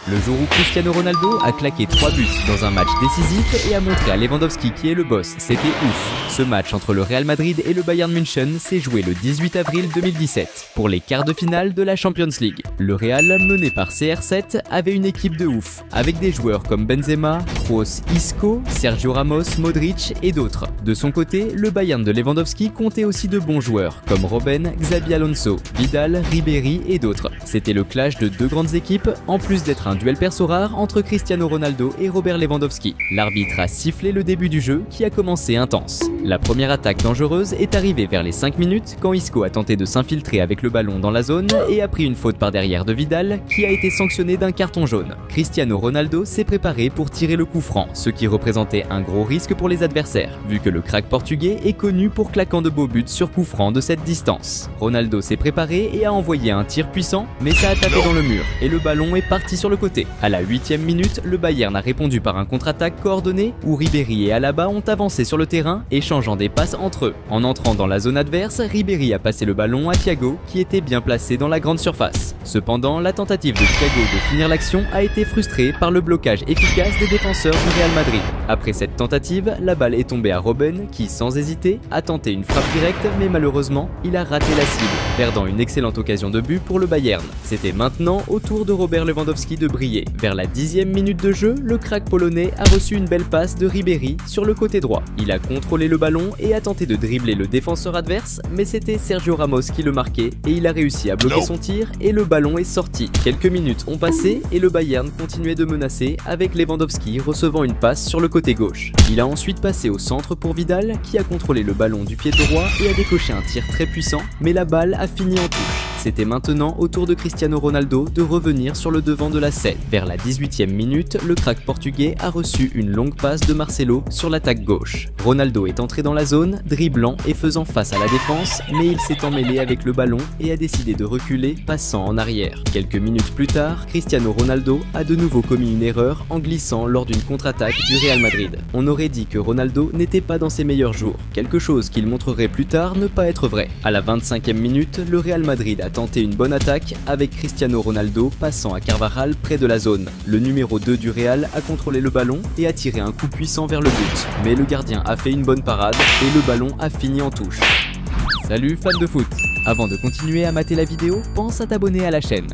Le jour où Cristiano Ronaldo a claqué 3 buts dans un match décisif et a montré à Lewandowski qui est le boss, c'était ouf. Ce match entre le Real Madrid et le Bayern München s'est joué le 18 avril 2017 pour les quarts de finale de la Champions League. Le Real, mené par CR7, avait une équipe de ouf, avec des joueurs comme Benzema, Kroos, Isco, Sergio Ramos, Modric et d'autres. De son côté, le Bayern de Lewandowski comptait aussi de bons joueurs comme Robben, Xabi Alonso, Vidal, Ribéry et d'autres. C'était le clash de deux grandes équipes, en plus d'être un duel perso rare entre Cristiano Ronaldo et Robert Lewandowski. L'arbitre a sifflé le début du jeu qui a commencé intense. La première attaque dangereuse est arrivée vers les 5 minutes quand Isco a tenté de s'infiltrer avec le ballon dans la zone et a pris une faute par derrière de Vidal qui a été sanctionné d'un carton jaune. Cristiano Ronaldo s'est préparé pour tirer le coup franc, ce qui représentait un gros risque pour les adversaires, vu que le crack portugais est connu pour claquant de beaux buts sur coup franc de cette distance. Ronaldo s'est préparé et a envoyé un tir puissant, mais ça a tapé dans le mur et le ballon est parti sur le côté. À la 8e minute, le Bayern a répondu par un contre-attaque coordonné où Ribéry et Alaba ont avancé sur le terrain, échangeant des passes entre eux. En entrant dans la zone adverse, Ribéry a passé le ballon à Thiago qui était bien placé dans la grande surface. Cependant, la tentative de Thiago de finir l'action a été frustrée par le blocage efficace des défenseurs du Real Madrid. Après cette tentative, la balle est tombée à Robben qui, sans hésiter, a tenté une frappe directe mais malheureusement, il a raté la cible, perdant une excellente occasion de but pour le Bayern. C'était maintenant au tour de Robert Lewandowski de briller. Vers la 10e minute de jeu, le crack polonais a reçu une belle passe de Ribéry sur le côté droit. Il a contrôlé le ballon et a tenté de dribbler le défenseur adverse, mais c'était Sergio Ramos qui le marquait et il a réussi à bloquer son tir et le ballon est sorti. Quelques minutes ont passé et le Bayern continuait de menacer avec Lewandowski recevant une passe sur le côté gauche. Il a ensuite passé au centre pour Vidal qui a contrôlé le ballon du pied droit et a décoché un tir très puissant, mais la balle a fini en touche. C'était maintenant au tour de Cristiano Ronaldo de revenir sur le devant de la scène. Vers la 18e minute, le crack portugais a reçu une longue passe de Marcelo sur l'attaque gauche. Ronaldo est entré dans la zone, dribblant et faisant face à la défense, mais il s'est emmêlé avec le ballon et a décidé de reculer, passant en arrière. Quelques minutes plus tard, Cristiano Ronaldo a de nouveau commis une erreur en glissant lors d'une contre-attaque du Real Madrid. On aurait dit que Ronaldo n'était pas dans ses meilleurs jours, quelque chose qu'il montrerait plus tard ne pas être vrai. À la 25e minute, le Real Madrid a tenté une bonne attaque avec Cristiano Ronaldo passant à Carvajal près de la zone. Le numéro 2 du Real a contrôlé le ballon et a tiré un coup puissant vers le but, mais le gardien a fait une bonne parade et le ballon a fini en touche. Salut fans de foot! Avant de continuer à mater la vidéo, pense à t'abonner à la chaîne.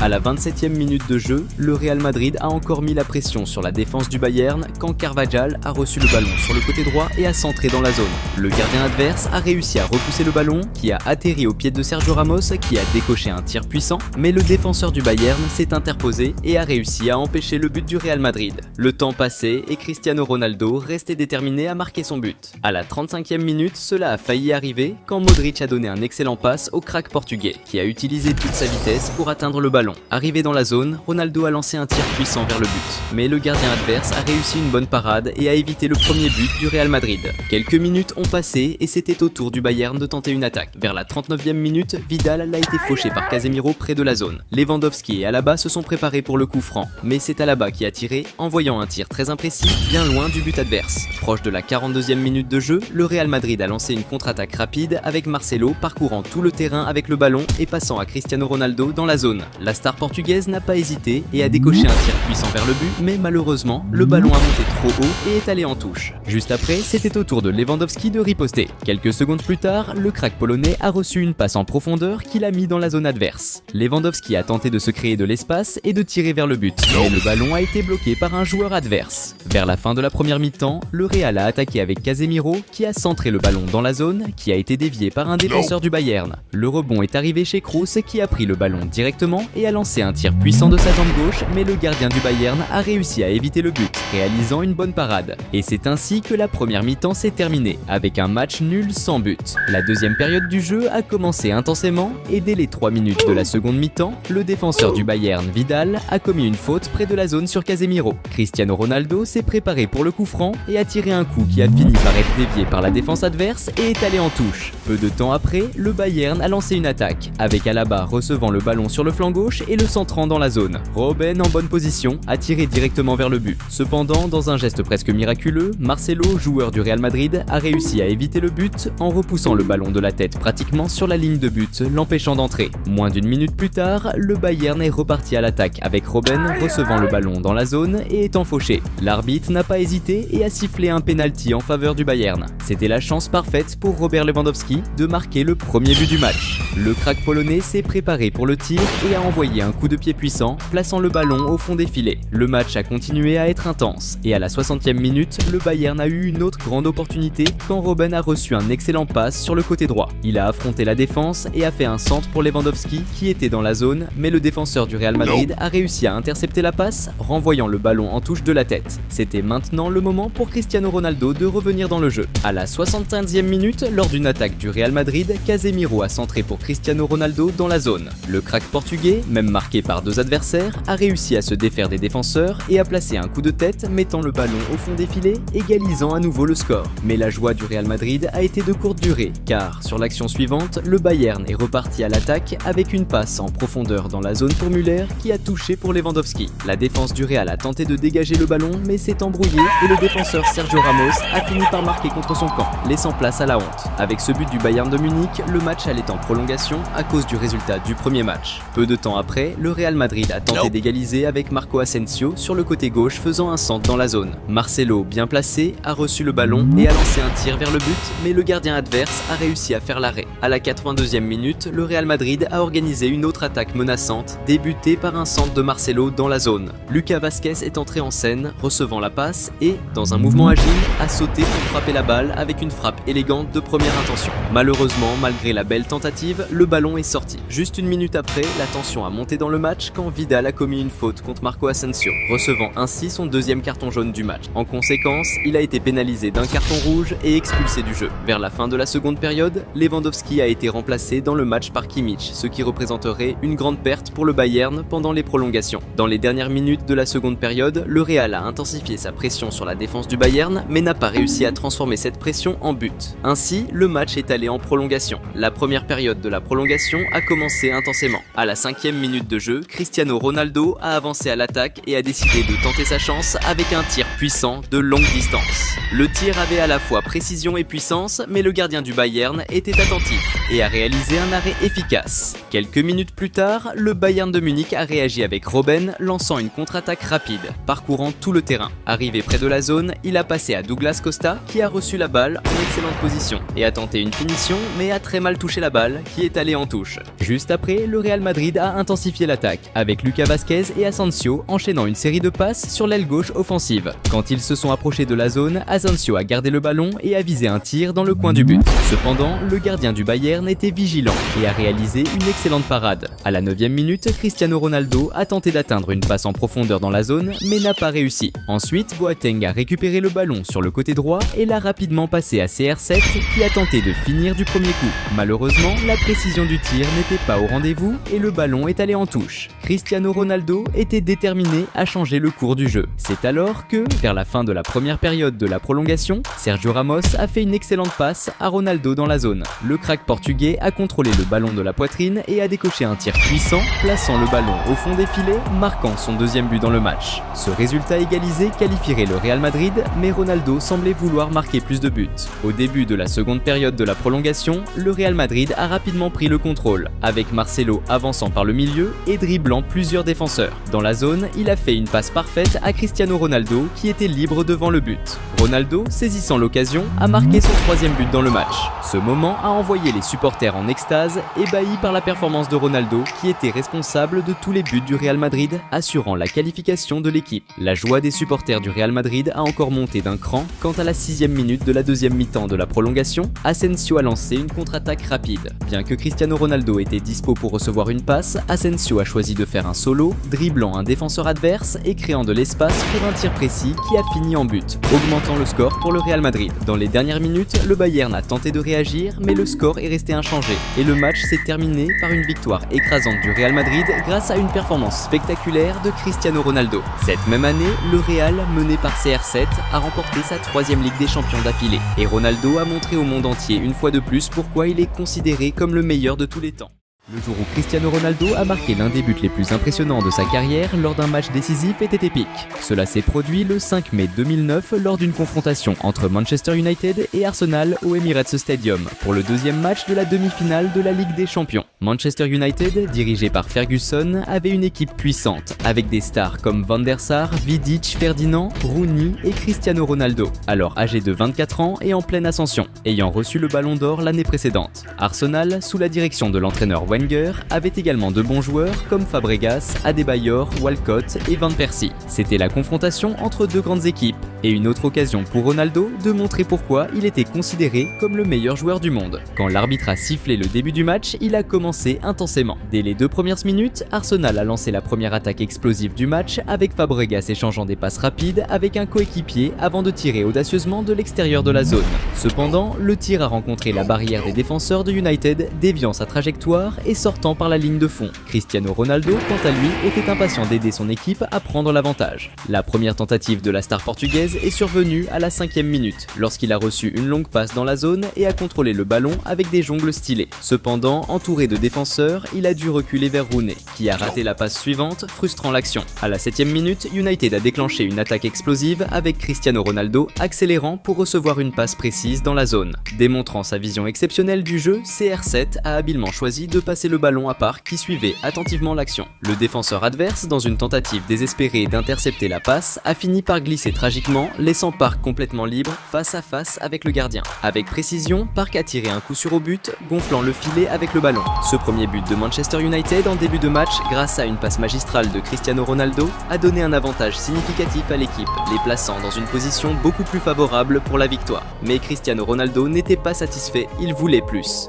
À la 27e minute de jeu, le Real Madrid a encore mis la pression sur la défense du Bayern quand Carvajal a reçu le ballon sur le côté droit et a centré dans la zone. Le gardien adverse a réussi à repousser le ballon qui a atterri au pied de Sergio Ramos qui a décoché un tir puissant, mais le défenseur du Bayern s'est interposé et a réussi à empêcher le but du Real Madrid. Le temps passait et Cristiano Ronaldo restait déterminé à marquer son but. À la 35e minute, cela a failli arriver quand Modric a donné un excellent pass au crack portugais qui a utilisé toute sa vitesse pour atteindre le ballon. Arrivé dans la zone, Ronaldo a lancé un tir puissant vers le but, mais le gardien adverse a réussi une bonne parade et a évité le premier but du Real Madrid. Quelques minutes ont passé et c'était au tour du Bayern de tenter une attaque. Vers la 39e minute, Vidal a été fauché par Casemiro près de la zone. Lewandowski et Alaba se sont préparés pour le coup franc, mais c'est Alaba qui a tiré, envoyant un tir très imprécis, bien loin du but adverse. Proche de la 42e minute de jeu, le Real Madrid a lancé une contre-attaque rapide avec Marcelo parcourant tout le terrain avec le ballon et passant à Cristiano Ronaldo dans la zone. La star portugaise n'a pas hésité et a décoché un tir puissant vers le but, mais malheureusement, le ballon a monté trop haut et est allé en touche. Juste après, c'était au tour de Lewandowski de riposter. Quelques secondes plus tard, le crack polonais a reçu une passe en profondeur qu'il a mis dans la zone adverse. Lewandowski a tenté de se créer de l'espace et de tirer vers le but, mais le ballon a été bloqué par un joueur adverse. Vers la fin de la première mi-temps, le Real a attaqué avec Casemiro qui a centré le ballon dans la zone, qui a été dévié par un défenseur du Bayern. Le rebond est arrivé chez Kroos qui a pris le ballon directement et a lancé un tir puissant de sa jambe gauche, mais le gardien du Bayern a réussi à éviter le but, réalisant une bonne parade. Et c'est ainsi que la première mi-temps s'est terminée, avec un match nul sans but. La deuxième période du jeu a commencé intensément, et dès les 3 minutes de la seconde mi-temps, le défenseur du Bayern, Vidal, a commis une faute près de la zone sur Casemiro. Cristiano Ronaldo s'est préparé pour le coup franc et a tiré un coup qui a fini par être dévié par la défense adverse et est allé en touche. Peu de temps après, le Bayern a lancé une attaque, avec Alaba recevant le ballon sur le flanc gauche gauche et le centrant dans la zone. Robben, en bonne position, a tiré directement vers le but. Cependant, dans un geste presque miraculeux, Marcelo, joueur du Real Madrid, a réussi à éviter le but en repoussant le ballon de la tête pratiquement sur la ligne de but, l'empêchant d'entrer. Moins d'une minute plus tard, le Bayern est reparti à l'attaque avec Robben recevant le ballon dans la zone et étant fauché. L'arbitre n'a pas hésité et a sifflé un penalty en faveur du Bayern. C'était la chance parfaite pour Robert Lewandowski de marquer le premier but du match. Le crack polonais s'est préparé pour le tir et a envoyé un coup de pied puissant, plaçant le ballon au fond des filets. Le match a continué à être intense et à la 60e minute, le Bayern a eu une autre grande opportunité quand Robben a reçu un excellent passe sur le côté droit. Il a affronté la défense et a fait un centre pour Lewandowski qui était dans la zone, mais le défenseur du Real Madrid a réussi à intercepter la passe, renvoyant le ballon en touche de la tête. C'était maintenant le moment pour Cristiano Ronaldo de revenir dans le jeu. À la 65e minute, lors d'une attaque du Real Madrid, Casemiro a centré pour Cristiano Ronaldo dans la zone. Le crack portugais, même marqué par deux adversaires, a réussi à se défaire des défenseurs et a placé un coup de tête mettant le ballon au fond des filets, égalisant à nouveau le score. Mais la joie du Real Madrid a été de courte durée, car sur l'action suivante, le Bayern est reparti à l'attaque avec une passe en profondeur dans la zone pour Müller qui a touché pour Lewandowski. La défense du Real a tenté de dégager le ballon mais s'est embrouillé et le défenseur Sergio Ramos a fini par marquer contre son camp, laissant place à la honte. Avec ce but du Bayern de Munich, le match allait en prolongation à cause du résultat du premier match. Peu de temps après, le Real Madrid a tenté d'égaliser avec Marco Asensio sur le côté gauche faisant un centre dans la zone. Marcelo, bien placé, a reçu le ballon et a lancé un tir vers le but, mais le gardien adverse a réussi à faire l'arrêt. À la 82e minute, le Real Madrid a organisé une autre attaque menaçante, débutée par un centre de Marcelo dans la zone. Lucas Vazquez est entré en scène, recevant la passe et, dans un mouvement agile, a sauté pour frapper la balle avec une frappe élégante de première intention. Malheureusement, malgré la belle tentative, le ballon est sorti. Juste une minute après, la tension a monté dans le match quand Vidal a commis une faute contre Marco Asensio, recevant ainsi son deuxième carton jaune du match. En conséquence, il a été pénalisé d'un carton rouge et expulsé du jeu. Vers la fin de la seconde période, Lewandowski a été remplacé dans le match par Kimmich, ce qui représenterait une grande perte pour le Bayern pendant les prolongations. Dans les dernières minutes de la seconde période, le Real a intensifié sa pression sur la défense du Bayern, mais n'a pas réussi à transformer cette pression en but. Ainsi, le match est allé en prolongation. La première période de la prolongation a commencé intensément. À la 5e minute de jeu, Cristiano Ronaldo a avancé à l'attaque et a décidé de tenter sa chance avec un tir puissant de longue distance. Le tir avait à la fois précision et puissance, mais le gardien du Bayern était attentif et a réalisé un arrêt efficace. Quelques minutes plus tard, le Bayern de Munich a réagi avec Robben, lançant une contre-attaque rapide, parcourant tout le terrain. Arrivé près de la zone, il a passé à Douglas Costa, qui a reçu la balle en excellente position et a tenté une finition, mais a très mal touché la balle, qui est allée en touche. Juste après, le Real Madrid a intensifié l'attaque, avec Lucas Vazquez et Asensio enchaînant une série de passes sur l'aile gauche offensive. Quand ils se sont approchés de la zone, Asensio a gardé le ballon et a visé un tir dans le coin du but. Cependant, le gardien du Bayern était vigilant et a réalisé une excellente parade. À la 9e minute, Cristiano Ronaldo a tenté d'atteindre une passe en profondeur dans la zone, mais n'a pas réussi. Ensuite, Boateng a récupéré le ballon sur le côté droit et l'a rapidement passé à CR7 qui a tenté de finir du premier coup. Malheureusement, la précision du tir n'était pas au rendez-vous et le ballon est allé en touche. Cristiano Ronaldo était déterminé à changer le cours du jeu. C'est alors que, vers la fin de la première période de la prolongation, Sergio Ramos a fait une excellente passe à Ronaldo dans la zone. Le crack portugais a contrôlé le ballon de la poitrine et a décoché un tir puissant, plaçant le ballon au fond des filets, marquant son deuxième but dans le match. Ce résultat égalisé qualifierait le Real Madrid, mais Ronaldo semblait vouloir marquer plus de buts. Au début de la seconde période de la prolongation, le Real Madrid a rapidement pris le contrôle, avec Marcelo avançant par le milieu et dribblant plusieurs défenseurs. Dans la zone, il a fait une passe parfaite à Cristiano Ronaldo qui était libre devant le but. Ronaldo, saisissant l'occasion, a marqué son troisième but dans le match. Ce moment a envoyé les supporters en extase, ébahis par la performance de Ronaldo qui était responsable de tous les buts du Real Madrid, assurant la qualification de l'équipe. La joie des supporters du Real Madrid a encore monté d'un cran quand à la 6e minute de la deuxième mi-temps de la prolongation, Asensio a lancé une contre-attaque rapide. Bien que Cristiano Ronaldo était dispo pour recevoir une passe, Asensio a choisi de faire un solo, dribblant un défenseur adverse et créant de l'espace pour un tir précis qui a fini en but, augmentant le score pour le Real Madrid. Dans les dernières minutes, le Bayern a tenté de réagir, mais le score est resté inchangé et le match s'est terminé par une victoire écrasante du Real Madrid grâce à une performance spectaculaire de Cristiano Ronaldo. Cette même année, le Real, mené par CR7, a remporté sa 3e Ligue des Champions d'affilée et Ronaldo a montré au monde entier une fois de plus pourquoi il est considéré comme le meilleur de tous les temps. Le jour où Cristiano Ronaldo a marqué l'un des buts les plus impressionnants de sa carrière lors d'un match décisif était épique. Cela s'est produit le 5 mai 2009 lors d'une confrontation entre Manchester United et Arsenal au Emirates Stadium pour le deuxième match de la demi-finale de la Ligue des Champions. Manchester United, dirigé par Ferguson, avait une équipe puissante avec des stars comme Van der Sar, Vidic, Ferdinand, Rooney et Cristiano Ronaldo, alors âgé de 24 ans et en pleine ascension, ayant reçu le Ballon d'Or l'année précédente. Arsenal, sous la direction de l'entraîneur Wenger, avait également de bons joueurs comme Fabregas, Adebayor, Walcott et Van Persie. C'était la confrontation entre deux grandes équipes et une autre occasion pour Ronaldo de montrer pourquoi il était considéré comme le meilleur joueur du monde. Quand l'arbitre a sifflé le début du match, il a commencé intensément. Dès les 2 premières minutes, Arsenal a lancé la première attaque explosive du match avec Fabregas échangeant des passes rapides avec un coéquipier avant de tirer audacieusement de l'extérieur de la zone. Cependant, le tir a rencontré la barrière des défenseurs de United, déviant sa trajectoire et sortant par la ligne de fond. Cristiano Ronaldo, quant à lui, était impatient d'aider son équipe à prendre l'avantage. La première tentative de la star portugaise est survenue à la 5e minute, lorsqu'il a reçu une longue passe dans la zone et a contrôlé le ballon avec des jongles stylés. Cependant, entouré de défenseurs, il a dû reculer vers Rooney, qui a raté la passe suivante, frustrant l'action. À la 7e minute, United a déclenché une attaque explosive avec Cristiano Ronaldo accélérant pour recevoir une passe précise dans la zone. Démontrant sa vision exceptionnelle du jeu, CR7 a habilement choisi de passer le ballon à Park qui suivait attentivement l'action. Le défenseur adverse, dans une tentative désespérée d'intercepter la passe, a fini par glisser tragiquement, laissant Park complètement libre face à face avec le gardien. Avec précision, Park a tiré un coup sûr au but, gonflant le filet avec le ballon. Ce premier but de Manchester United en début de match, grâce à une passe magistrale de Cristiano Ronaldo, a donné un avantage significatif à l'équipe, les plaçant dans une position beaucoup plus favorable pour la victoire. Mais Cristiano Ronaldo n'était pas satisfait, il voulait plus.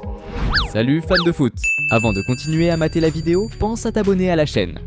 Salut fans de foot! Avant de continuer à mater la vidéo, pense à t'abonner à la chaîne.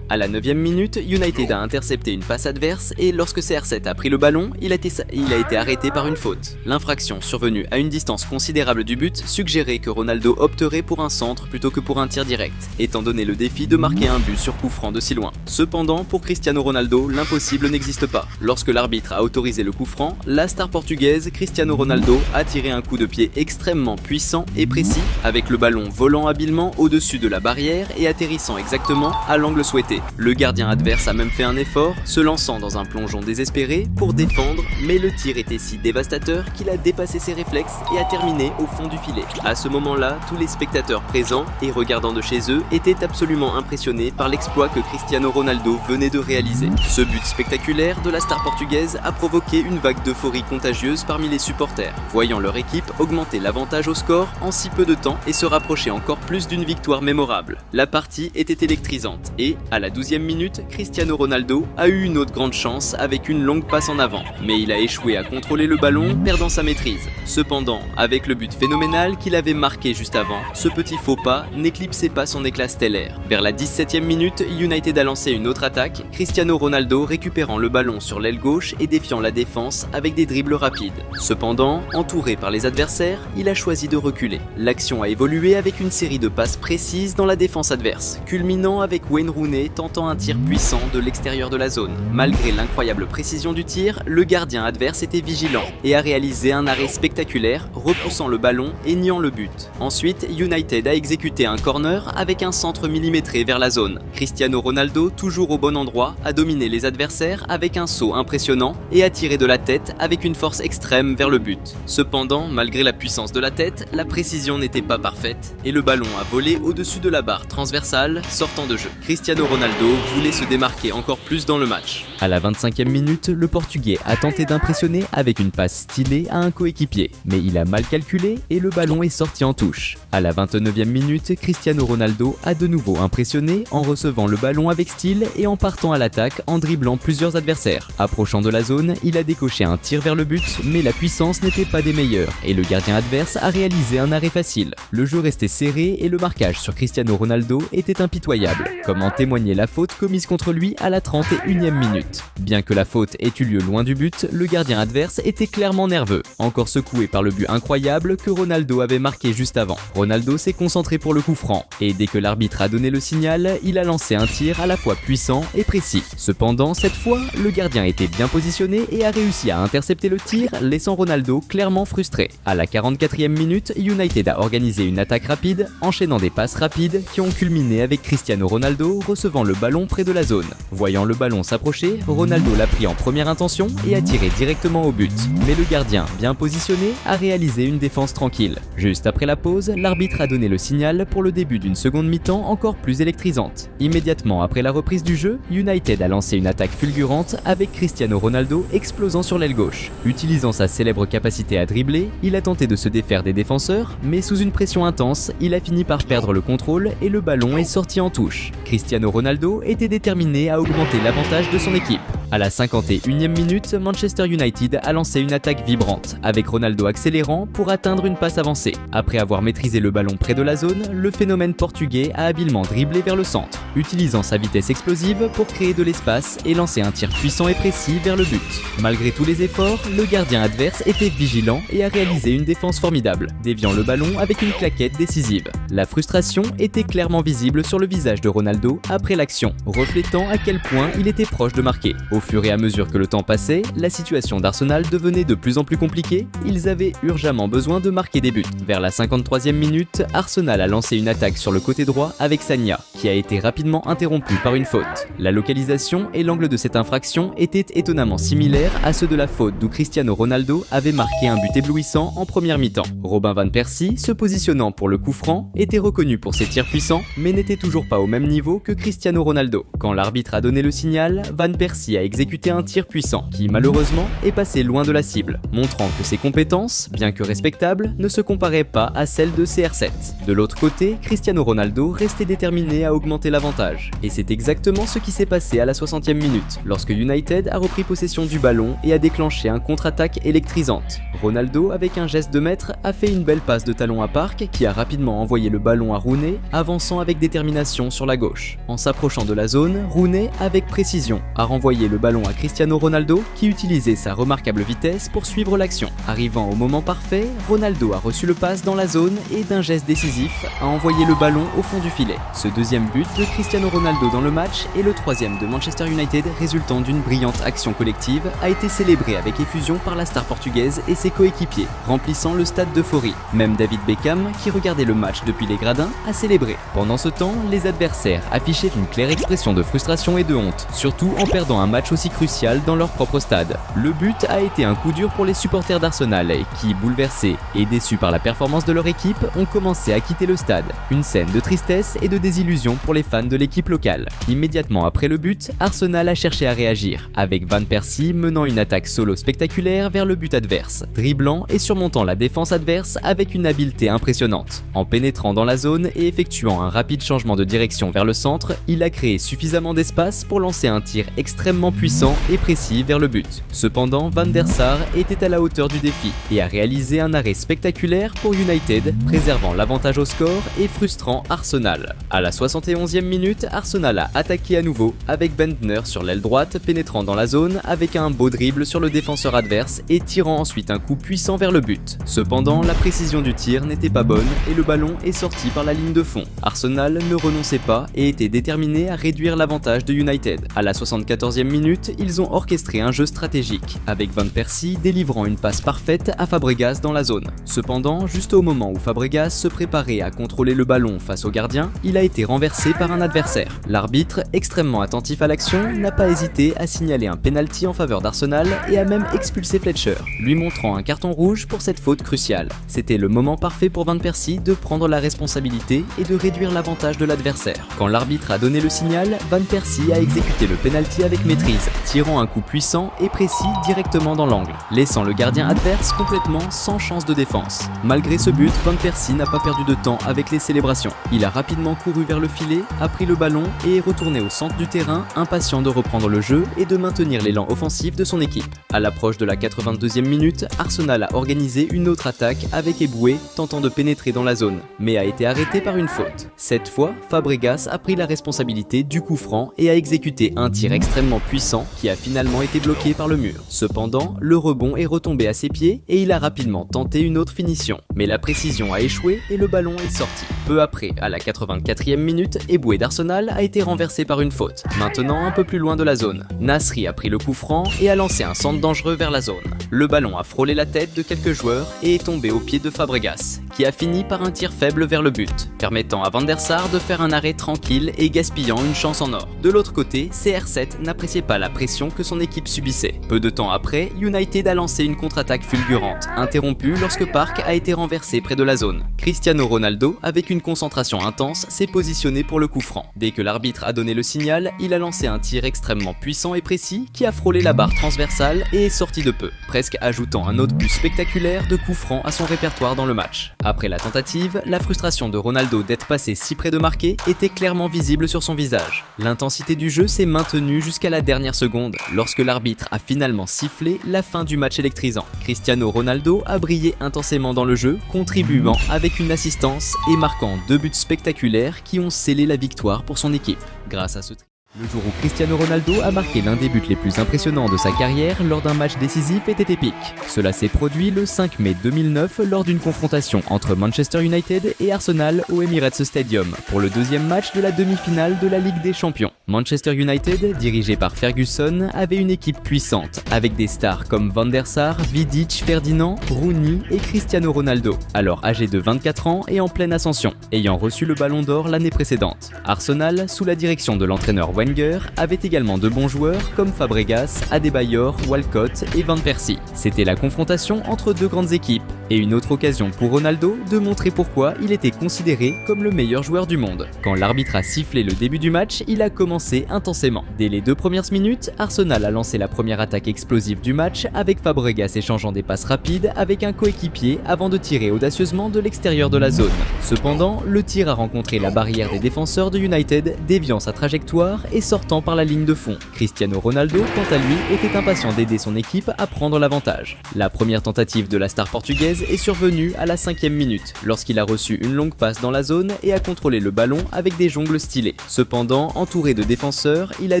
À la 9e minute, United a intercepté une passe adverse et lorsque CR7 a pris le ballon, il a été arrêté par une faute. L'infraction survenue à une distance considérable du but suggérait que Ronaldo opterait pour un centre plutôt que pour un tir direct, étant donné le défi de marquer un but sur coup franc de si loin. Cependant, pour Cristiano Ronaldo, l'impossible n'existe pas. Lorsque l'arbitre a autorisé le coup franc, la star portugaise Cristiano Ronaldo a tiré un coup de pied extrêmement puissant et précis, avec le ballon volant habilement au-dessus de la barrière et atterrissant exactement à l'angle souhaité. Le gardien adverse a même fait un effort, se lançant dans un plongeon désespéré pour défendre, mais le tir était si dévastateur qu'il a dépassé ses réflexes et a terminé au fond du filet. À ce moment-là, tous les spectateurs présents et regardant de chez eux étaient absolument impressionnés par l'exploit que Cristiano Ronaldo venait de réaliser. Ce but spectaculaire de la star portugaise a provoqué une vague d'euphorie contagieuse parmi les supporters, voyant leur équipe augmenter l'avantage au score en si peu de temps et se rapprocher encore plus d'une victoire mémorable. La partie était électrisante et, à la 12e minute, Cristiano Ronaldo a eu une autre grande chance avec une longue passe en avant, mais il a échoué à contrôler le ballon, perdant sa maîtrise. Cependant, avec le but phénoménal qu'il avait marqué juste avant, ce petit faux pas n'éclipsait pas son éclat stellaire. Vers la 17e minute, United a lancé une autre attaque, Cristiano Ronaldo récupérant le ballon sur l'aile gauche et défiant la défense avec des dribbles rapides. Cependant, entouré par les adversaires, il a choisi de reculer. L'action a évolué avec une série de passes précises dans la défense adverse, culminant avec Wayne Rooney tentant un tir puissant de l'extérieur de la zone. Malgré l'incroyable précision du tir, le gardien adverse était vigilant et a réalisé un arrêt spectaculaire, repoussant le ballon et niant le but. Ensuite, United a exécuté un corner avec un centre millimétré vers la zone. Cristiano Ronaldo, toujours au bon endroit, a dominé les adversaires avec un saut impressionnant et a tiré de la tête avec une force extrême vers le but. Cependant, malgré la puissance de la tête, la précision n'était pas parfaite et le ballon a volé au-dessus de la barre transversale, sortant de jeu. Cristiano Ronaldo voulait se démarquer encore plus dans le match. À la 25e minute, le Portugais a tenté d'impressionner avec une passe stylée à un coéquipier, mais il a mal calculé et le ballon est sorti en touche. À la 29e minute, Cristiano Ronaldo a de nouveau impressionné en recevant le ballon avec style et en partant à l'attaque en dribblant plusieurs adversaires. Approchant de la zone, il a décoché un tir vers le but, mais la puissance n'était pas des meilleures et le gardien adverse a réalisé un arrêt facile. Le jeu restait serré et le marquage sur Cristiano Ronaldo était impitoyable, comme en témoignait déterminer la faute commise contre lui à la 31e minute. Bien que la faute ait eu lieu loin du but, le gardien adverse était clairement nerveux, encore secoué par le but incroyable que Ronaldo avait marqué juste avant. Ronaldo s'est concentré pour le coup franc, et dès que l'arbitre a donné le signal, il a lancé un tir à la fois puissant et précis. Cependant, cette fois, le gardien était bien positionné et a réussi à intercepter le tir, laissant Ronaldo clairement frustré. À la 44e minute, United a organisé une attaque rapide, enchaînant des passes rapides qui ont culminé avec Cristiano Ronaldo recevant le ballon près de la zone. Voyant le ballon s'approcher, Ronaldo l'a pris en première intention et a tiré directement au but. Mais le gardien, bien positionné, a réalisé une défense tranquille. Juste après la pause, l'arbitre a donné le signal pour le début d'une seconde mi-temps encore plus électrisante. Immédiatement après la reprise du jeu, United a lancé une attaque fulgurante avec Cristiano Ronaldo explosant sur l'aile gauche. Utilisant sa célèbre capacité à dribbler, il a tenté de se défaire des défenseurs, mais sous une pression intense, il a fini par perdre le contrôle et le ballon est sorti en touche. Cristiano Ronaldo était déterminé à augmenter l'avantage de son équipe. À la 51e minute, Manchester United a lancé une attaque vibrante, avec Ronaldo accélérant pour atteindre une passe avancée. Après avoir maîtrisé le ballon près de la zone, le phénomène portugais a habilement dribblé vers le centre, utilisant sa vitesse explosive pour créer de l'espace et lancer un tir puissant et précis vers le but. Malgré tous les efforts, le gardien adverse était vigilant et a réalisé une défense formidable, déviant le ballon avec une claquette décisive. La frustration était clairement visible sur le visage de Ronaldo après l'action, reflétant à quel point il était proche de marquer. Au fur et à mesure que le temps passait, la situation d'Arsenal devenait de plus en plus compliquée, ils avaient urgemment besoin de marquer des buts. Vers la 53e minute, Arsenal a lancé une attaque sur le côté droit avec Sagna, qui a été rapidement interrompue par une faute. La localisation et l'angle de cette infraction étaient étonnamment similaires à ceux de la faute d'où Cristiano Ronaldo avait marqué un but éblouissant en première mi-temps. Robin van Persie, se positionnant pour le coup franc, était reconnu pour ses tirs puissants, mais n'était toujours pas au même niveau que Cristiano Ronaldo. Quand l'arbitre a donné le signal, Van Persie a exécuté un tir puissant, qui malheureusement est passé loin de la cible, montrant que ses compétences, bien que respectables, ne se comparaient pas à celles de CR7. De l'autre côté, Cristiano Ronaldo restait déterminé à augmenter l'avantage. Et c'est exactement ce qui s'est passé à la 60e minute, lorsque United a repris possession du ballon et a déclenché un contre-attaque électrisante. Ronaldo, avec un geste de maître, a fait une belle passe de talon à Park, qui a rapidement envoyé le ballon à Rooney, avançant avec détermination sur la gauche. En s'approchant de la zone, Rooney, avec précision, a renvoyé le ballon à Cristiano Ronaldo, qui utilisait sa remarquable vitesse pour suivre l'action. Arrivant au moment parfait, Ronaldo a reçu le pass dans la zone et d'un geste décisif, a envoyé le ballon au fond du filet. Ce deuxième but de Cristiano Ronaldo dans le match et le troisième de Manchester United résultant d'une brillante action collective a été célébré avec effusion par la star portugaise et ses coéquipiers, remplissant le stade d'euphorie. Même David Beckham, qui regardait le match depuis les gradins, a célébré. Pendant ce temps, les adversaires affichaient une claire expression de frustration et de honte, surtout en perdant un match aussi crucial dans leur propre stade. Le but a été un coup dur pour les supporters d'Arsenal qui, bouleversés et déçus par la performance de leur équipe, ont commencé à quitter le stade. Une scène de tristesse et de désillusion pour les fans de l'équipe locale. Immédiatement après le but, Arsenal a cherché à réagir, avec Van Persie menant une attaque solo spectaculaire vers le but adverse, dribblant et surmontant la défense adverse avec une habileté impressionnante. En pénétrant dans la zone et effectuant un rapide changement de direction vers le centre, il a créé suffisamment d'espace pour lancer un tir extrêmement puissant et précis vers le but. Cependant, Van der Sar était à la hauteur du défi et a réalisé un arrêt spectaculaire pour United, préservant l'avantage au score et frustrant Arsenal. À la 71e minute, Arsenal a attaqué à nouveau avec Bendtner sur l'aile droite pénétrant dans la zone avec un beau dribble sur le défenseur adverse et tirant ensuite un coup puissant vers le but. Cependant, la précision du tir n'était pas bonne et le ballon est sorti par la ligne de fond. Arsenal ne renonçait pas et était déterminé à réduire l'avantage de United. À la 74e minute, ils ont orchestré un jeu stratégique, avec Van Persie délivrant une passe parfaite à Fabregas dans la zone. Cependant, juste au moment où Fabregas se préparait à contrôler le ballon face au gardien, il a été renversé par un adversaire. L'arbitre, extrêmement attentif à l'action, n'a pas hésité à signaler un penalty en faveur d'Arsenal et a même expulsé Fletcher, lui montrant un carton rouge pour cette faute cruciale. C'était le moment parfait pour Van Persie de prendre la responsabilité et de réduire l'avantage de l'adversaire. Quand l'arbitre a donné le signal, Van Persie a exécuté le penalty avec maîtrise, reprise, tirant un coup puissant et précis directement dans l'angle, laissant le gardien adverse complètement sans chance de défense. Malgré ce but, Van Persie n'a pas perdu de temps avec les célébrations. Il a rapidement couru vers le filet, a pris le ballon et est retourné au centre du terrain, impatient de reprendre le jeu et de maintenir l'élan offensif de son équipe. À l'approche de la 82e minute, Arsenal a organisé une autre attaque avec Eboué tentant de pénétrer dans la zone, mais a été arrêté par une faute. Cette fois, Fabregas a pris la responsabilité du coup franc et a exécuté un tir extrêmement puissant qui a finalement été bloqué par le mur. Cependant, le rebond est retombé à ses pieds et il a rapidement tenté une autre finition, mais la précision a échoué et le ballon est sorti. Peu après, à la 84e minute, Eboué d'Arsenal a été renversé par une faute, maintenant un peu plus loin de la zone. Nasri a pris le coup franc et a lancé un centre dangereux vers la zone. Le ballon a frôlé la tête de quelques joueurs et est tombé au pied de Fabregas, qui a fini par un tir faible vers le but, permettant à Van der Sar de faire un arrêt tranquille et gaspillant une chance en or. De l'autre côté, CR7 n'appréciait pas la pression que son équipe subissait. Peu de temps après, United a lancé une contre-attaque fulgurante, interrompue lorsque Park a été renversé près de la zone. Cristiano Ronaldo, avec une concentration intense, s'est positionné pour le coup franc. Dès que l'arbitre a donné le signal, il a lancé un tir extrêmement puissant et précis qui a frôlé la barre transversale et est sorti de peu, presque ajoutant un autre but spectaculaire de coup franc à son répertoire dans le match. Après la tentative, la frustration de Ronaldo d'être passé si près de marquer était clairement visible sur son visage. L'intensité du jeu s'est maintenue jusqu'à la dernière seconde, lorsque l'arbitre a finalement sifflé la fin du match électrisant. Cristiano Ronaldo a brillé intensément dans le jeu, contribuant avec une assistance et marquant 2 buts spectaculaires qui ont scellé la victoire pour son équipe. Grâce à ce Le jour où Cristiano Ronaldo a marqué l'un des buts les plus impressionnants de sa carrière lors d'un match décisif était épique. Cela s'est produit le 5 mai 2009 lors d'une confrontation entre Manchester United et Arsenal au Emirates Stadium pour le deuxième match de la demi-finale de la Ligue des Champions. Manchester United, dirigé par Ferguson, avait une équipe puissante avec des stars comme Van der Sar, Vidic, Ferdinand, Rooney et Cristiano Ronaldo, alors âgé de 24 ans et en pleine ascension, ayant reçu le Ballon d'Or l'année précédente. Arsenal, sous la direction de l'entraîneur Wenger, avait également de bons joueurs comme Fabregas, Adebayor, Walcott et Van Persie. C'était la confrontation entre deux grandes équipes et une autre occasion pour Ronaldo de montrer pourquoi il était considéré comme le meilleur joueur du monde. Quand l'arbitre a sifflé le début du match, il a commencé intensément. Dès les 2 premières minutes, Arsenal a lancé la première attaque explosive du match avec Fabregas échangeant des passes rapides avec un coéquipier avant de tirer audacieusement de l'extérieur de la zone. Cependant, le tir a rencontré la barrière des défenseurs de United, déviant sa trajectoire et sortant par la ligne de fond. Cristiano Ronaldo, quant à lui, était impatient d'aider son équipe à prendre l'avantage. La première tentative de la star portugaise est survenue à la 5e minute, lorsqu'il a reçu une longue passe dans la zone et a contrôlé le ballon avec des jongles stylés. Cependant, entouré de défenseurs, il a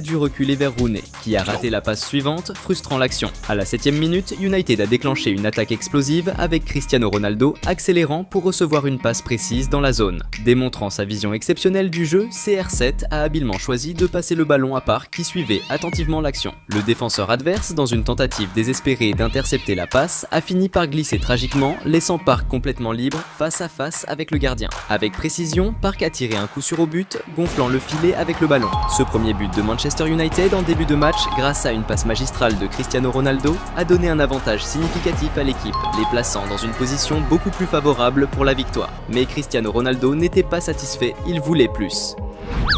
dû reculer vers Rooney, qui a raté la passe suivante, frustrant l'action. À la 7e minute, United a déclenché une attaque explosive avec Cristiano Ronaldo accélérant pour recevoir une passe précise dans la zone. Démontrant sa vision exceptionnelle du jeu, CR7 a habilement choisi de passer le ballon à Park qui suivait attentivement l'action. Le défenseur adverse, dans une tentative désespérée d'intercepter la passe, a fini par glisser tragiquement, laissant Park complètement libre face à face avec le gardien. Avec précision, Park a tiré un coup sûr au but, gonflant le filet avec le ballon. Ce premier but de Manchester United en début de match, grâce à une passe magistrale de Cristiano Ronaldo, a donné un avantage significatif à l'équipe, les plaçant dans une position beaucoup plus favorable pour la victoire. Mais Cristiano Ronaldo n'était pas satisfait, il voulait plus.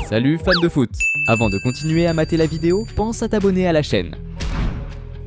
Salut fans de foot! Avant de continuer à mater la vidéo, pense à t'abonner à la chaîne.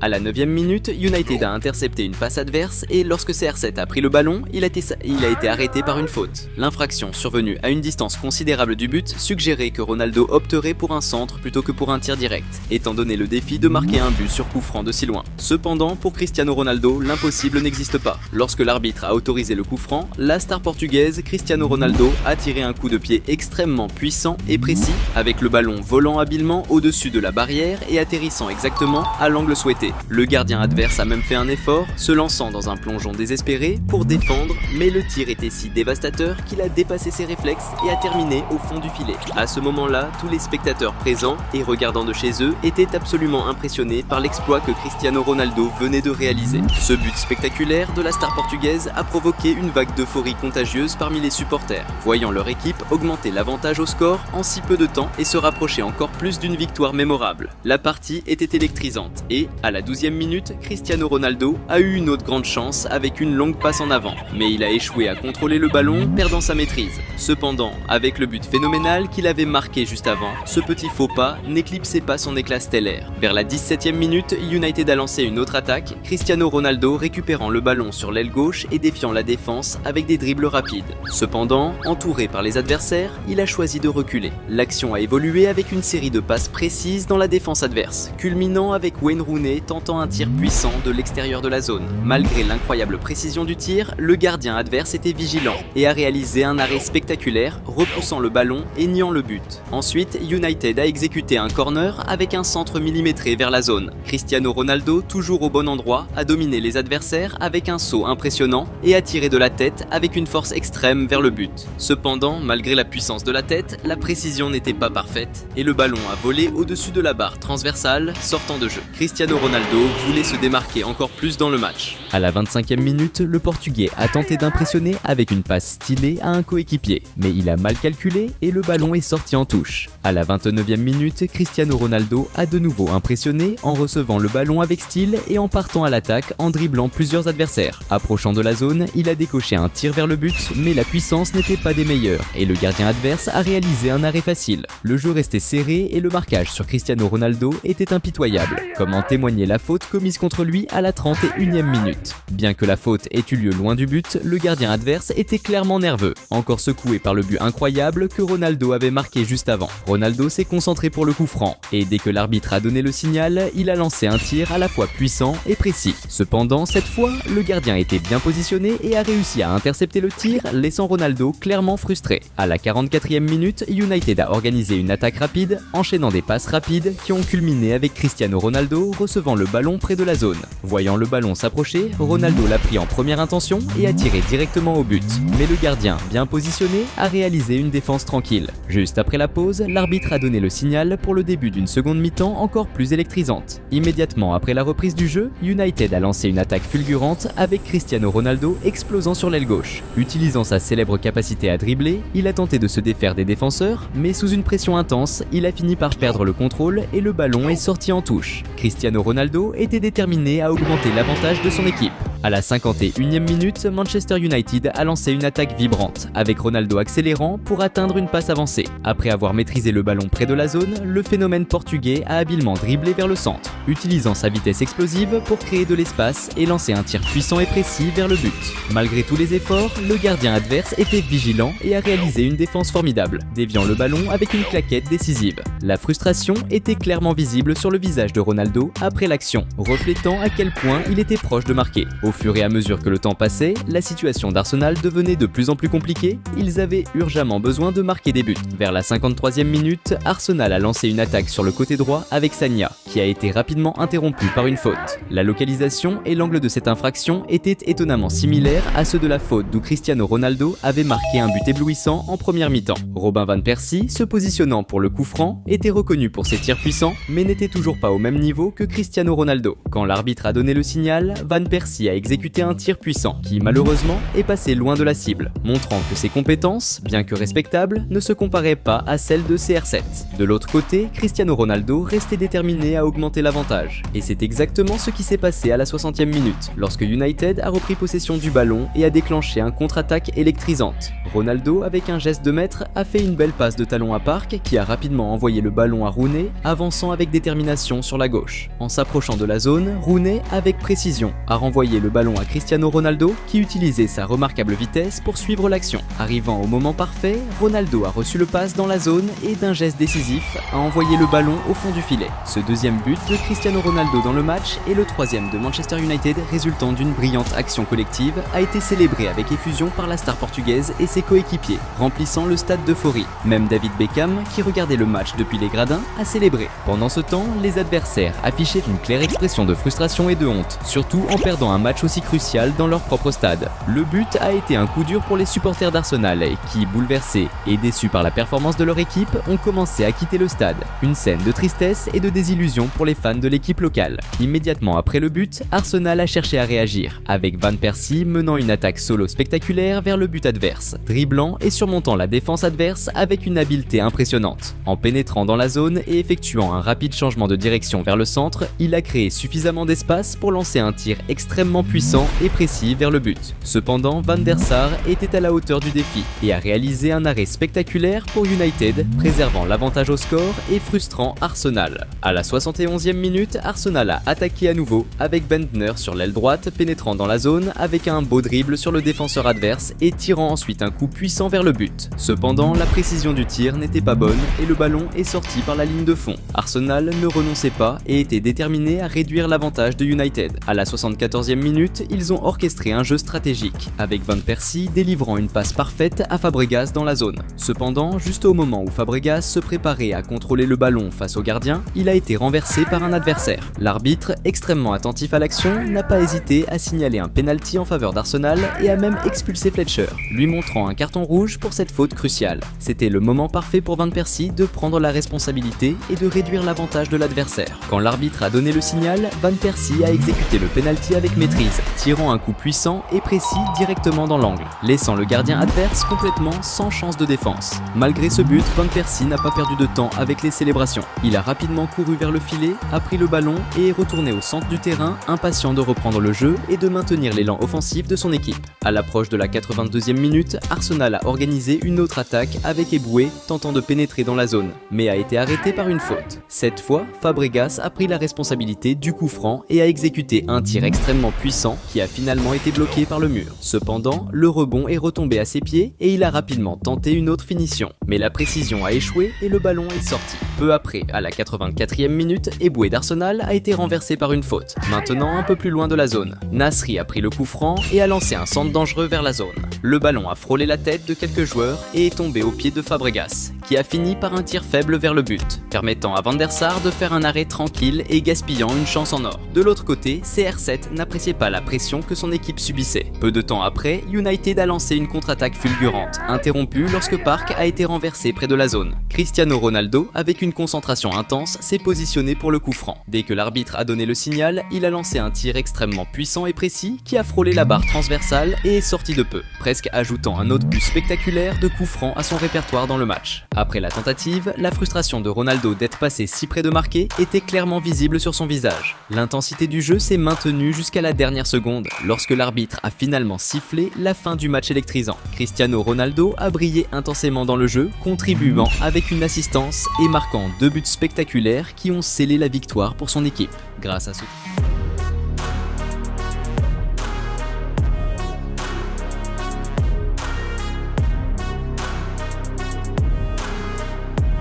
À la 9e minute, United a intercepté une passe adverse et lorsque CR7 a pris le ballon, il a été arrêté par une faute. L'infraction survenue à une distance considérable du but suggérait que Ronaldo opterait pour un centre plutôt que pour un tir direct, étant donné le défi de marquer un but sur coup franc de si loin. Cependant, pour Cristiano Ronaldo, l'impossible n'existe pas. Lorsque l'arbitre a autorisé le coup franc, la star portugaise Cristiano Ronaldo a tiré un coup de pied extrêmement puissant et précis, avec le ballon volant habilement au-dessus de la barrière et atterrissant exactement à l'angle souhaité. Le gardien adverse a même fait un effort, se lançant dans un plongeon désespéré pour défendre, mais le tir était si dévastateur qu'il a dépassé ses réflexes et a terminé au fond du filet. À ce moment-là, tous les spectateurs présents et regardant de chez eux étaient absolument impressionnés par l'exploit que Cristiano Ronaldo venait de réaliser. Ce but spectaculaire de la star portugaise a provoqué une vague d'euphorie contagieuse parmi les supporters, voyant leur équipe augmenter l'avantage au score en si peu de temps et se rapprocher encore plus d'une victoire mémorable. La partie était électrisante et, à la la 12e minute, Cristiano Ronaldo a eu une autre grande chance avec une longue passe en avant, mais il a échoué à contrôler le ballon, perdant sa maîtrise. Cependant, avec le but phénoménal qu'il avait marqué juste avant, ce petit faux pas n'éclipsait pas son éclat stellaire. Vers la 17e minute, United a lancé une autre attaque, Cristiano Ronaldo récupérant le ballon sur l'aile gauche et défiant la défense avec des dribbles rapides. Cependant, entouré par les adversaires, il a choisi de reculer. L'action a évolué avec une série de passes précises dans la défense adverse, culminant avec Wayne Rooney tentant un tir puissant de l'extérieur de la zone. Malgré l'incroyable précision du tir, le gardien adverse était vigilant et a réalisé un arrêt spectaculaire, repoussant le ballon et niant le but. Ensuite, United a exécuté un corner avec un centre millimétré vers la zone. Cristiano Ronaldo, toujours au bon endroit, a dominé les adversaires avec un saut impressionnant et a tiré de la tête avec une force extrême vers le but. Cependant, malgré la puissance de la tête, la précision n'était pas parfaite et le ballon a volé au-dessus de la barre transversale, sortant de jeu. Cristiano Ronaldo voulait se démarquer encore plus dans le match. À la 25e minute, le Portugais a tenté d'impressionner avec une passe stylée à un coéquipier, mais il a mal calculé et le ballon est sorti en touche. À la 29e minute, Cristiano Ronaldo a de nouveau impressionné en recevant le ballon avec style et en partant à l'attaque en dribblant plusieurs adversaires. Approchant de la zone, il a décoché un tir vers le but, mais la puissance n'était pas des meilleures et le gardien adverse a réalisé un arrêt facile. Le jeu restait serré et le marquage sur Cristiano Ronaldo était impitoyable, comme en témoignait la faute commise contre lui à la 31e minute. Bien que la faute ait eu lieu loin du but, le gardien adverse était clairement nerveux, encore secoué par le but incroyable que Ronaldo avait marqué juste avant. Ronaldo s'est concentré pour le coup franc, et dès que l'arbitre a donné le signal, il a lancé un tir à la fois puissant et précis. Cependant, cette fois, le gardien était bien positionné et a réussi à intercepter le tir, laissant Ronaldo clairement frustré. À la 44e minute, United a organisé une attaque rapide, enchaînant des passes rapides qui ont culminé avec Cristiano Ronaldo recevant le ballon près de la zone. Voyant le ballon s'approcher, Ronaldo l'a pris en première intention et a tiré directement au but. Mais le gardien, bien positionné, a réalisé une défense tranquille. Juste après la pause, l'arbitre a donné le signal pour le début d'une seconde mi-temps encore plus électrisante. Immédiatement après la reprise du jeu, United a lancé une attaque fulgurante avec Cristiano Ronaldo explosant sur l'aile gauche. Utilisant sa célèbre capacité à dribbler, il a tenté de se défaire des défenseurs, mais sous une pression intense, il a fini par perdre le contrôle et le ballon est sorti en touche. Cristiano Ronaldo était déterminé à augmenter l'avantage de son équipe. À la 51e minute, Manchester United a lancé une attaque vibrante, avec Ronaldo accélérant pour atteindre une passe avancée. Après avoir maîtrisé le ballon près de la zone, le phénomène portugais a habilement dribblé vers le centre, utilisant sa vitesse explosive pour créer de l'espace et lancer un tir puissant et précis vers le but. Malgré tous les efforts, le gardien adverse était vigilant et a réalisé une défense formidable, déviant le ballon avec une claquette décisive. La frustration était clairement visible sur le visage de Ronaldo après l'action, reflétant à quel point il était proche de marquer. Au fur et à mesure que le temps passait, la situation d'Arsenal devenait de plus en plus compliquée, ils avaient urgemment besoin de marquer des buts. Vers la 53e minute, Arsenal a lancé une attaque sur le côté droit avec Sagna, qui a été rapidement interrompue par une faute. La localisation et l'angle de cette infraction étaient étonnamment similaires à ceux de la faute d'où Cristiano Ronaldo avait marqué un but éblouissant en première mi-temps. Robin van Persie, se positionnant pour le coup franc, était reconnu pour ses tirs puissants, mais n'était toujours pas au même niveau que Cristiano Ronaldo. Quand l'arbitre a donné le signal, Van Persie a exécuté un tir puissant, qui malheureusement est passé loin de la cible, montrant que ses compétences, bien que respectables, ne se comparaient pas à celles de CR7. De l'autre côté, Cristiano Ronaldo restait déterminé à augmenter l'avantage. Et c'est exactement ce qui s'est passé à la 60e minute, lorsque United a repris possession du ballon et a déclenché un contre-attaque électrisante. Ronaldo, avec un geste de maître, a fait une belle passe de talon à Park, qui a rapidement envoyé le ballon à Rooney, avançant avec détermination sur la gauche. En s'approchant de la zone, Rooney, avec précision, a renvoyé le ballon à Cristiano Ronaldo, qui utilisait sa remarquable vitesse pour suivre l'action. Arrivant au moment parfait, Ronaldo a reçu le pass dans la zone et d'un geste décisif a envoyé le ballon au fond du filet. Ce deuxième but de Cristiano Ronaldo dans le match et le troisième de Manchester United résultant d'une brillante action collective a été célébré avec effusion par la star portugaise et ses coéquipiers, remplissant le stade d'euphorie. Même David Beckham, qui regardait le match depuis les gradins, a célébré. Pendant ce temps, les adversaires affichaient une claire expression de frustration et de honte, surtout en perdant un match aussi crucial dans leur propre stade. Le but a été un coup dur pour les supporters d'Arsenal qui, bouleversés et déçus par la performance de leur équipe, ont commencé à quitter le stade. Une scène de tristesse et de désillusion pour les fans de l'équipe locale. Immédiatement après le but, Arsenal a cherché à réagir, avec Van Persie menant une attaque solo spectaculaire vers le but adverse, dribblant et surmontant la défense adverse avec une habileté impressionnante. En pénétrant dans la zone et effectuant un rapide changement de direction vers le centre, il a créé suffisamment d'espace pour lancer un tir extrêmement puissant et précis vers le but. Cependant, Van der Sar était à la hauteur du défi et a réalisé un arrêt spectaculaire pour United, préservant l'avantage au score et frustrant Arsenal. À la 71e minute, Arsenal a attaqué à nouveau avec Bendtner sur l'aile droite pénétrant dans la zone avec un beau dribble sur le défenseur adverse et tirant ensuite un coup puissant vers le but. Cependant, la précision du tir n'était pas bonne et le ballon est sorti par la ligne de fond. Arsenal ne renonçait pas et était déterminé à réduire l'avantage de United. À la 74e minute, ils ont orchestré un jeu stratégique, avec Van Persie délivrant une passe parfaite à Fabregas dans la zone. Cependant, juste au moment où Fabregas se préparait à contrôler le ballon face au gardien, il a été renversé par un adversaire. L'arbitre, extrêmement attentif à l'action, n'a pas hésité à signaler un penalty en faveur d'Arsenal et a même expulsé Fletcher, lui montrant un carton rouge pour cette faute cruciale. C'était le moment parfait pour Van Persie de prendre la responsabilité et de réduire l'avantage de l'adversaire. Quand l'arbitre a donné le signal, Van Persie a exécuté le penalty avec maîtrise, tirant un coup puissant et précis directement dans l'angle, laissant le gardien adverse complètement sans chance de défense. Malgré ce but, Van Persie n'a pas perdu de temps avec les célébrations. Il a rapidement couru vers le filet, a pris le ballon et est retourné au centre du terrain, impatient de reprendre le jeu et de maintenir l'élan offensif de son équipe. À l'approche de la 82e minute, Arsenal a organisé une autre attaque avec Eboué tentant de pénétrer dans la zone, mais a été arrêté par une faute. Cette fois, Fabregas a pris la responsabilité du coup franc et a exécuté un tir extrêmement puissant qui a finalement été bloqué par le mur. Cependant, le rebond est retombé à ses pieds et il a rapidement tenté une autre finition, mais la précision a échoué et le ballon est sorti. Peu après, à la 84e minute, Eboué d'Arsenal a été renversé par une faute, maintenant un peu plus loin de la zone. Nasri a pris le coup franc et a lancé un centre dangereux vers la zone. Le ballon a frôlé la tête de quelques joueurs et est tombé au pied de Fabregas, qui a fini par un tir faible vers le but, permettant à Van der Sar de faire un arrêt tranquille et gaspillant une chance en or. De l'autre côté, CR7 n'appréciait pas la pression que son équipe subissait. Peu de temps après, United a lancé une contre-attaque fulgurante, interrompue lorsque Park a été renversé près de la zone. Cristiano Ronaldo, avec une concentration intense, s'est positionné pour le coup franc. Dès que l'arbitre a donné le signal, il a lancé un tir extrêmement puissant et précis qui a frôlé la barre transversale et est sorti de peu, presque ajoutant un autre but spectaculaire de coups francs à son répertoire dans le match. Après la tentative, la frustration de Ronaldo d'être passé si près de marquer était clairement visible sur son visage. L'intensité du jeu s'est maintenue jusqu'à la dernière seconde, lorsque l'arbitre a finalement sifflé la fin du match électrisant. Cristiano Ronaldo a brillé intensément dans le jeu, contribuant avec une assistance et marquant 2 buts spectaculaires qui ont scellé la victoire pour son équipe. Grâce à ce